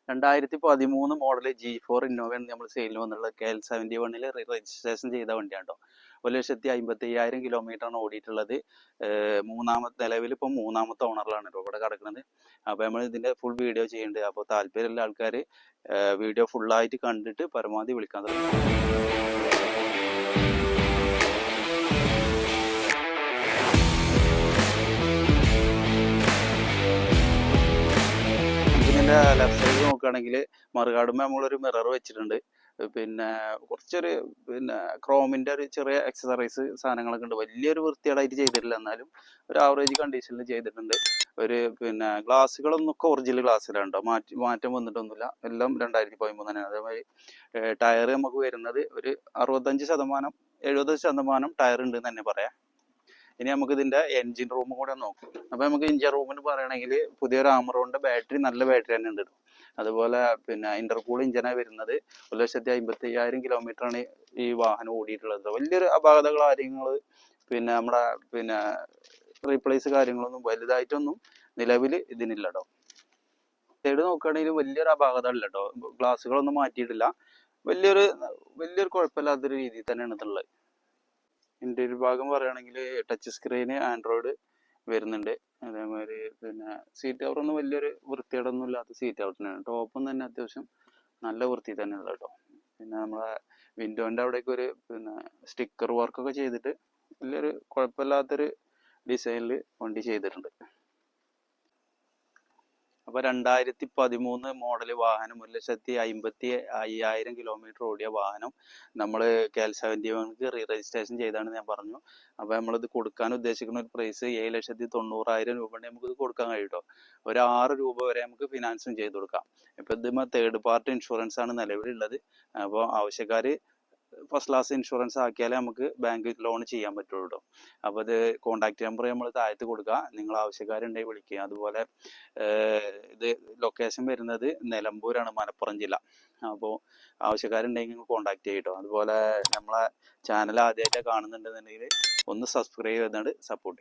2013 model G4 ഇന്നോവയാണ് നമ്മൾ സെയിലിന് വന്നുള്ളത്. KL71 registration ചെയ്ത വണ്ടിയാണ് കേട്ടോ. 1,55,000 കിലോമീറ്ററാണ് ഓടിയിട്ടുള്ളത്. നിലവിൽ ഇപ്പോൾ മൂന്നാമത്തെ ഓണറിലാണ് കേട്ടോ ഇവിടെ കിടക്കുന്നത്. അപ്പോൾ നമ്മൾ ഇതിൻ്റെ ഫുൾ വീഡിയോ ചെയ്യുന്നുണ്ട്. അപ്പോൾ താല്പര്യമുള്ള ആൾക്കാർ വീഡിയോ ഫുള്ളായിട്ട് കണ്ടിട്ട് പരമാവധി വിളിക്കാൻ തുടങ്ങും. ലെഫ്റ്റ് സൈഡ് നോക്കുകയാണെങ്കിൽ മറുകാടുമ്പോൾ നമ്മളൊരു മിറർ വെച്ചിട്ടുണ്ട്. പിന്നെ കുറച്ചൊരു ക്രോമിൻ്റെ ഒരു ചെറിയ എക്സസറീസ് സാധനങ്ങളൊക്കെ ഉണ്ട്. വലിയൊരു വൃത്തികേടായിട്ട് ചെയ്തിട്ടില്ല, എന്നാലും ഒരു ആവറേജ് കണ്ടീഷനിൽ ചെയ്തിട്ടുണ്ട്. ഗ്ലാസ്സുകളൊന്നും ഒക്കെ ഒറിജിനൽ ഗ്ലാസ്സിലാണ് കേട്ടോ, മാറ്റം വന്നിട്ടൊന്നുമില്ല. എല്ലാം 2013. അതേമാതിരി ടയർ നമുക്ക് വരുന്നത് ഒരു 65-70% ടയർ ഉണ്ട് എന്ന് തന്നെ പറയാം. ഇനി നമുക്ക് ഇതിന്റെ എൻജിൻ റൂം കൂടെ നോക്കാം. അപ്പൊ നമുക്ക് എൻജിൻ റൂമിന് പറയുകയാണെങ്കിൽ പുതിയൊരു ആമറോണിന്റെ ബാറ്ററി, നല്ല ബാറ്ററി തന്നെ ഉണ്ട്. അതുപോലെ ഇന്റർകൂൾ ഇഞ്ചനാണ് വരുന്നത്. 1,55,000 കിലോമീറ്ററാണ് ഈ വാഹനം ഓടിയിട്ടുള്ളത്. വലിയൊരു അപാകതകൾ കാര്യങ്ങൾ നമ്മുടെ റീപ്ലേസ് കാര്യങ്ങളൊന്നും വലുതായിട്ടൊന്നും നിലവിൽ ഇതിനില്ല കേട്ടോ. സൈഡ് നോക്കുകയാണെങ്കിൽ വലിയൊരു അപാകത ഇല്ല കേട്ടോ. ഗ്ലാസ്സുകളൊന്നും മാറ്റിയിട്ടില്ല. വലിയൊരു കുഴപ്പമില്ലാത്തൊരു രീതിയിൽ തന്നെയാണ് ഇതുള്ളത്. ഇന്റീരിയർ ഭാഗം പറയുകയാണെങ്കിൽ ടച്ച് സ്ക്രീന് ആൻഡ്രോയിഡ് വരുന്നുണ്ട്. അതേമാതിരി സീറ്റ് കവറൊന്നും വലിയൊരു വൃത്തികേടൊന്നും ഇല്ലാത്ത സീറ്റ് കവർ തന്നെയാണ്. ടോപ്പും തന്നെ അത്യാവശ്യം നല്ല വൃത്തി തന്നെയുള്ള കേട്ടോ. നമ്മളെ വിൻഡോൻ്റെ അവിടേക്ക് ഒരു സ്റ്റിക്കർ വർക്കൊക്കെ ചെയ്തിട്ട് വലിയൊരു കുഴപ്പമില്ലാത്തൊരു ഡിസൈനിൽ വണ്ടി ചെയ്തിട്ടുണ്ട്. അപ്പോൾ 2013 മോഡൽ വാഹനം, 1,55,000 കിലോമീറ്റർ ഓടിയ വാഹനം നമ്മൾ KL71 രജിസ്ട്രേഷൻ ചെയ്താണ് ഞാൻ പറഞ്ഞു. അപ്പോൾ നമ്മളിത് കൊടുക്കാൻ ഉദ്ദേശിക്കുന്ന ഒരു പ്രൈസ് 7,90,000 രൂപ നമുക്കിത് കൊടുക്കാൻ കഴിയും കേട്ടോ. ഒരു 6 രൂപ വരെ നമുക്ക് ഫിനാൻസും ചെയ്ത് കൊടുക്കാം. ഇപ്പോൾ ഇത് തേർഡ് പാർട്ടി ഇൻഷുറൻസ് ആണ് നിലവിലുള്ളത്. അപ്പോൾ ആവശ്യക്കാർ ഫസ്റ്റ് ക്ലാസ് ഇൻഷുറൻസ് ആക്കിയാലേ നമുക്ക് ബാങ്ക് ലോൺ ചെയ്യാൻ പറ്റുള്ളൂ കേട്ടോ. അപ്പോൾ ഇത് കോൺടാക്ട് നമ്പർ നമ്മൾ താഴത്ത് കൊടുക്കുക. നിങ്ങൾ ആവശ്യക്കാരുണ്ടെങ്കിൽ വിളിക്കുക. അതുപോലെ ഇത് ലൊക്കേഷൻ വരുന്നത് നിലമ്പൂരാണ്, മലപ്പുറം ജില്ല. അപ്പോൾ ആവശ്യക്കാരുണ്ടെങ്കിൽ നിങ്ങൾ കോൺടാക്ട് ചെയ്യും കേട്ടോ. അതുപോലെ നമ്മളെ ചാനൽ ആദ്യമായിട്ട് കാണുന്നുണ്ടെന്നുണ്ടെങ്കിൽ ഒന്ന് സബ്സ്ക്രൈബ് ചെയ്തുകൊണ്ട് സപ്പോർട്ട് ചെയ്യും.